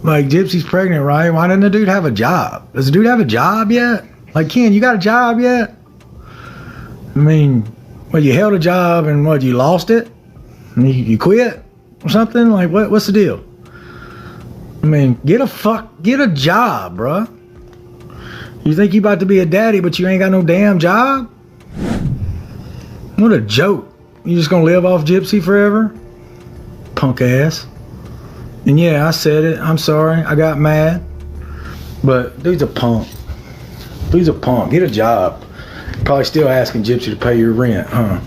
Like, Gypsy's pregnant, right? Why doesn't the dude have a job? Does the dude have a job yet? Like, Ken, you got a job yet? I mean, well, you held a job and what, you lost it? And you quit or something? Like, what's the deal? I mean, get a job, bruh. You think you about to be a daddy, but you ain't got no damn job? What a joke. You just gonna live off Gypsy forever? Punk ass. And yeah, I said it. I'm sorry. I got mad. But dude's a punk. Dude's a punk. Get a job. Probably still asking Gypsy to pay your rent, huh?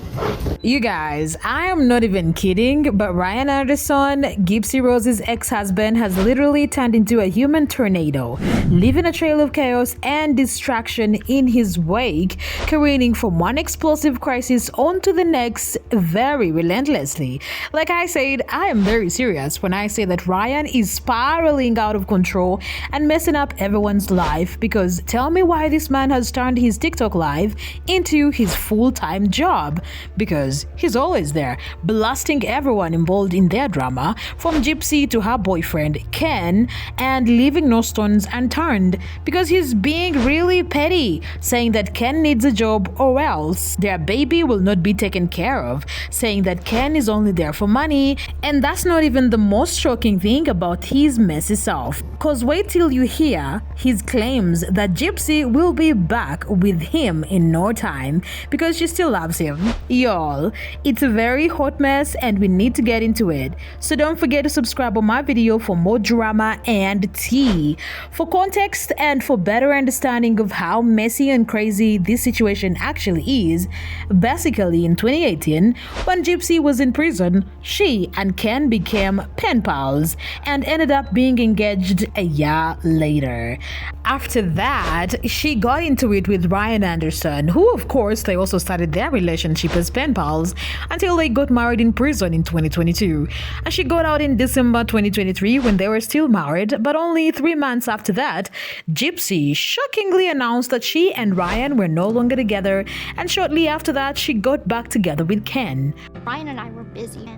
You guys, I am not even kidding, but Ryan Anderson, Gypsy Rose's ex-husband, has literally turned into a human tornado, leaving a trail of chaos and distraction in his wake, careening from one explosive crisis onto the next very relentlessly. Like I said, I am very serious when I say that Ryan is spiraling out of control and messing up everyone's life, because tell me why this man has turned his TikTok live into his full-time job. Because he's always there, blasting everyone involved in their drama, from Gypsy to her boyfriend, Ken, and leaving no stones unturned, because he's being really petty, saying that Ken needs a job or else their baby will not be taken care of, saying that Ken is only there for money. And that's not even the most shocking thing about his messy self, cause wait till you hear his claims that Gypsy will be back with him in no time because she still loves him. Y'all, it's a very hot mess and we need to get into it. So don't forget to subscribe on my video for more drama and tea. For context and for better understanding of how messy and crazy this situation actually is, basically in 2018, when Gypsy was in prison, she and Ken became pen pals and ended up being engaged a year later. After that, she got into it with Ryan Anderson, who of course they also started their relationship as pen pals until they got married in prison in 2022. And she got out in December 2023 when they were still married, but only 3 months after that, Gypsy shockingly announced that she and Ryan were no longer together, and shortly after that, she got back together with Ken. Ryan and I were busy.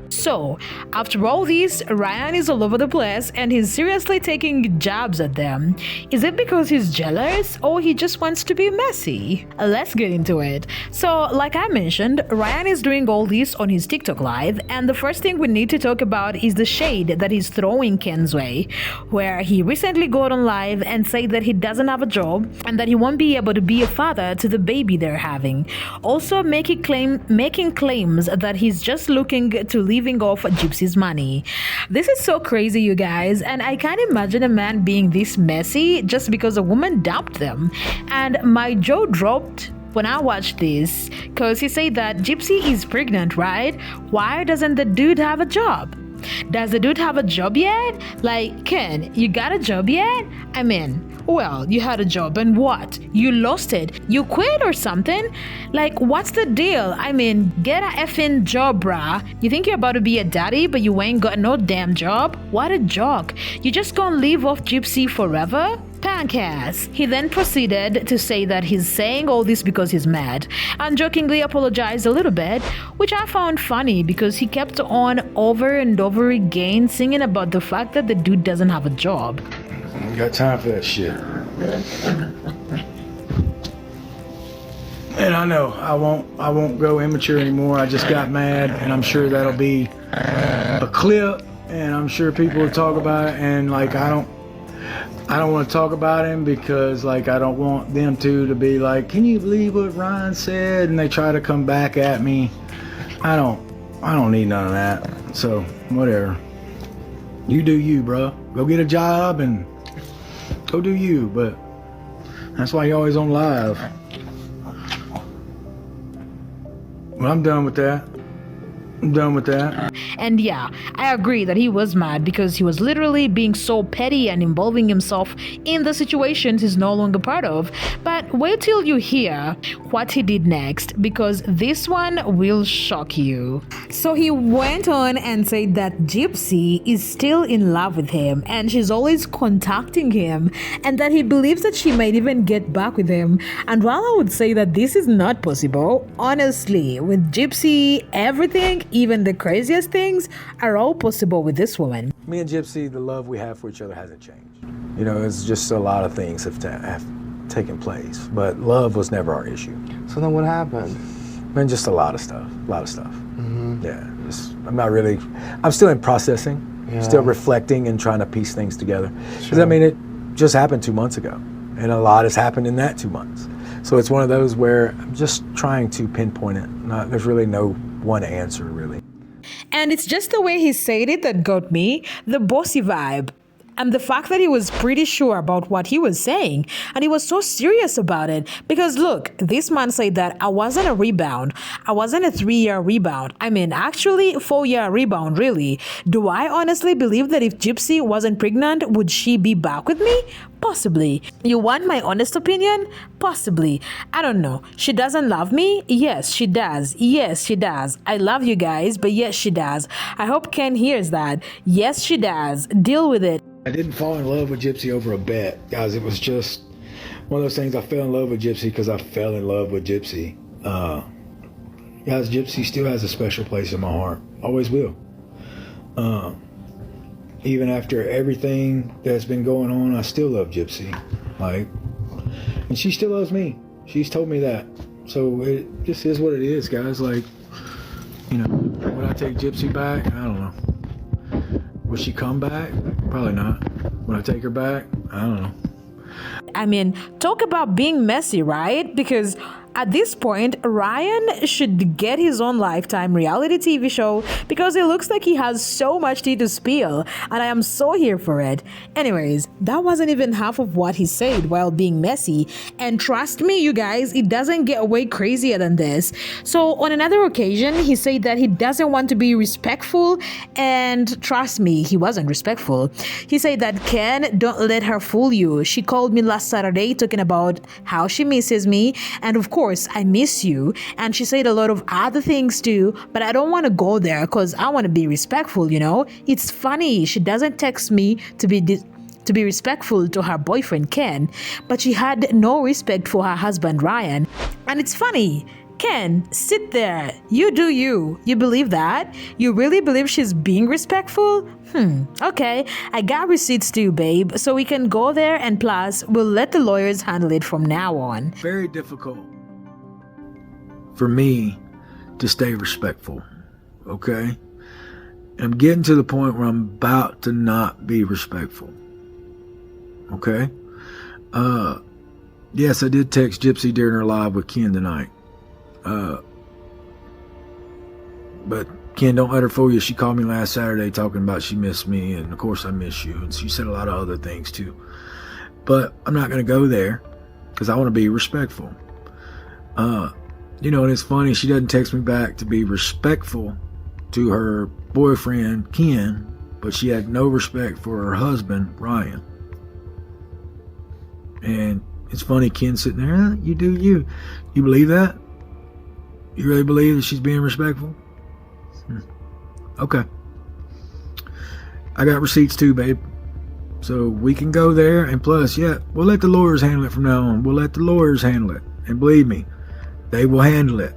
So, after all this, Ryan is all over the place and he's seriously taking jabs at them. Is it because he's jealous or he just wants to be messy? Let's get into it. So, like I mentioned, Ryan is doing all this on his TikTok live, and the first thing we need to talk about is the shade that he's throwing Ken's way, where he recently got on live and said that he doesn't have a job and that he won't be able to be a father to the baby they're having. Also making claims that he's just looking to living off Gypsy's money. This is so crazy, you guys, and I can't imagine a man being this messy just because a woman dumped them. And my jaw dropped when I watched this, because he said that Gypsy is pregnant, right? Why doesn't the dude have a job? Does the dude have a job yet? Like, Ken, you got a job yet? I mean, well, you had a job and what? You lost it? You quit or something? Like, what's the deal? I mean, get a effing job, brah. You think you're about to be a daddy, but you ain't got no damn job? What a joke. You just gonna live off Gypsy forever? Punk ass. He then proceeded to say that he's saying all this because he's mad, and jokingly apologized a little bit, which I found funny because he kept on over and over again singing about the fact that the dude doesn't have a job. You got time for that shit. And I know I won't go immature anymore. I just got mad, and I'm sure that'll be a clip, and I'm sure people will talk about it, and like I don't want to talk about him because like I don't want them to be like, can you believe what Ryan said? And they try to come back at me. I don't need none of that. So whatever. You do you, bro. Go get a job and go do you. But that's why you're always on live. Well, I'm done with that. I'm done with that. And yeah, I agree that he was mad because he was literally being so petty and involving himself in the situations he's no longer part of. But wait till you hear what he did next, because this one will shock you. So he went on and said that Gypsy is still in love with him and she's always contacting him, and that he believes that she might even get back with him. And while I would say that this is not possible, honestly, with Gypsy, everything even the craziest things are all possible with this woman. Me and Gypsy, the love we have for each other hasn't changed. You know, it's just a lot of things have taken place, but love was never our issue. So then what happened? Man, just a lot of stuff. Yeah, I'm still in processing, still reflecting and trying to piece things together. Because I mean, it just happened 2 months ago, and a lot has happened in that 2 months. So it's one of those where I'm just trying to pinpoint it. There's really no one answer, really. And it's just the way he said it that got me, the bossy vibe. And the fact that he was pretty sure about what he was saying, and he was so serious about it. Because look, this man said that I wasn't a rebound. I wasn't a 3-year rebound. I mean, actually, 4-year rebound, really. Do I honestly believe that if Gypsy wasn't pregnant, would she be back with me? Possibly. You want my honest opinion? Possibly. I don't know. She doesn't love me? Yes, she does. Yes, she does. I love you guys, but yes, she does. I hope Ken hears that. Yes, she does. Deal with it. I didn't fall in love with Gypsy over a bet, guys. It was just one of those things. I fell in love with Gypsy because I fell in love with Gypsy. Guys, Gypsy still has a special place in my heart. Always will. Even after everything that's been going on, I still love Gypsy. And she still loves me. She's told me that. So it just is what it is, guys. Would I take Gypsy back? I don't know. Will she come back? Probably not. When I take her back? I don't know. I mean, talk about being messy, right? Because at this point, Ryan should get his own Lifetime reality TV show because it looks like he has so much tea to spill, and I am so here for it. Anyways, that wasn't even half of what he said while being messy, and trust me, you guys, it doesn't get way crazier than this. So on another occasion, he said that he doesn't want to be respectful, and trust me, he wasn't respectful. He said that, Ken, don't let her fool you. She called me last Saturday talking about how she misses me, and of course, I miss you. And she said a lot of other things too, but I don't want to go there because I want to be respectful, you know? It's funny, she doesn't text me to be respectful to her boyfriend Ken, but she had no respect for her husband Ryan. And it's funny, Ken, sit there. You do you. You believe that? You really believe she's being respectful? Okay. I got receipts too, babe. So we can go there, and plus, we'll let the lawyers handle it from now on. Very difficult for me to stay respectful, okay? I'm getting to the point where I'm about to not be respectful, okay? Yes, I did text Gypsy during her live with Ken tonight. But Ken, don't let her fool you. She called me last Saturday talking about she missed me, and of course I miss you, and she said a lot of other things too. But I'm not going to go there because I want to be respectful. And it's funny, she doesn't text me back to be respectful to her boyfriend Ken, but she had no respect for her husband Ryan. And it's funny, Ken sitting there, you do you. You believe that? You really believe that she's being respectful? Okay. I got receipts too, babe. So we can go there, and plus, we'll let the lawyers handle it from now on. We'll let the lawyers handle it. And believe me, they will handle it.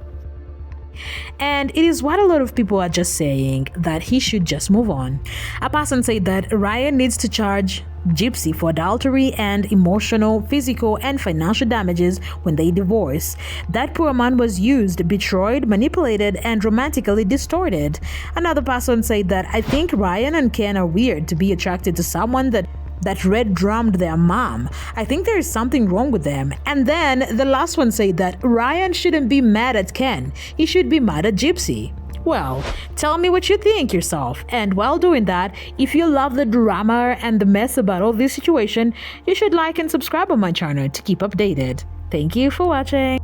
And it is what a lot of people are just saying, that he should just move on. A person said that Ryan needs to charge Gypsy for adultery and emotional, physical, and financial damages when they divorce. That poor man was used, betrayed, manipulated, and romantically distorted. Another person said that I think Ryan and Ken are weird to be attracted to someone that red drummed their mom. I think there is something wrong with them. And then the last one said that Ryan shouldn't be mad at Ken. He should be mad at Gypsy. Well, tell me what you think yourself. And while doing that, if you love the drama and the mess about all this situation, you should like and subscribe on my channel to keep updated. Thank you for watching.